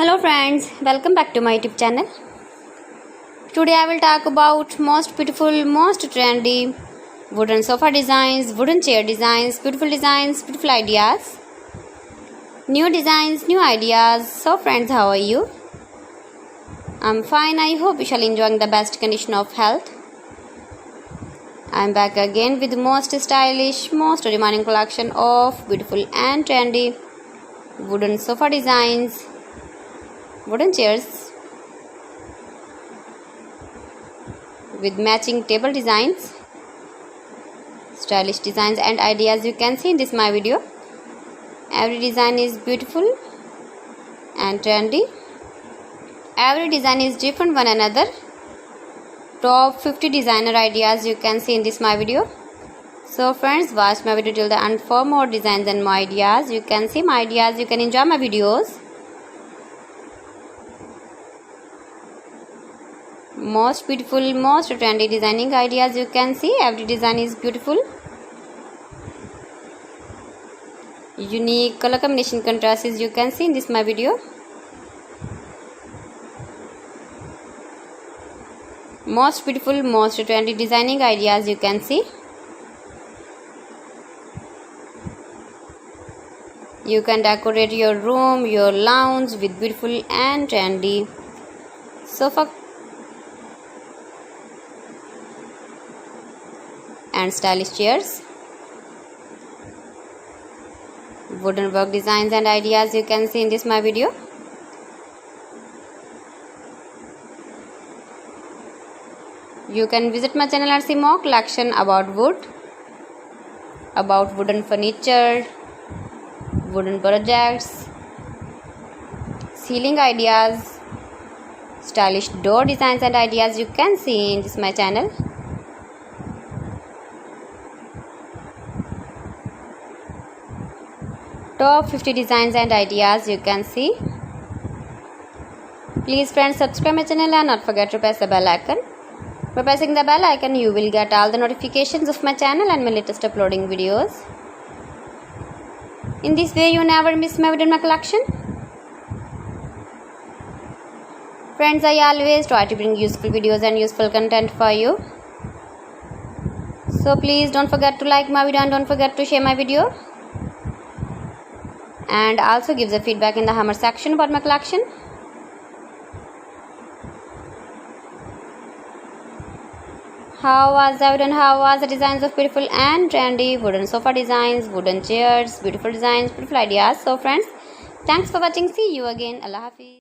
Hello friends, welcome back to my YouTube channel. Today I will talk about most beautiful, most trendy wooden sofa designs, wooden chair designs, beautiful ideas, new designs, new ideas. So friends, how are you? I'm fine. I hope you shall enjoying the best condition of health. I'm back again with the most stylish, most demanding collection of beautiful and trendy wooden sofa designs, wooden chairs with matching table designs, stylish designs and ideas you can see in this my video. Every design is beautiful and trendy. Every design is different one another. Top 50 designer ideas you can see in this my video. So friends, watch my video till the end for more designs and more ideas. You can see my ideas, you can enjoy my videos. Most beautiful, most trendy designing ideas you can see. Every design is beautiful. Unique color combination contrasts you can see in this my video. Most beautiful, most trendy designing ideas you can see. You can decorate your room, your lounge with beautiful and trendy sofa and stylish chairs. Wooden work designs and ideas you can see in this my video. You can visit my channel and see more collection about wood, about wooden furniture, wooden projects, ceiling ideas, stylish door designs and ideas you can see in this my channel. Top 50 designs and ideas you can see. Please friends, subscribe my channel and not forget to press the bell icon. By pressing the bell icon, you will get all the notifications of my channel and my latest uploading videos. In this way, you never miss my video in my collection. Friends, I always try to bring useful videos and useful content for you. So please don't forget to like my video and don't forget to share my video. And also give the feedback in the comment section about my collection. How was the video and how was the designs of beautiful and trendy wooden sofa designs, wooden chairs, beautiful designs, beautiful ideas. So friends, thanks for watching. See you again. Allah Hafiz.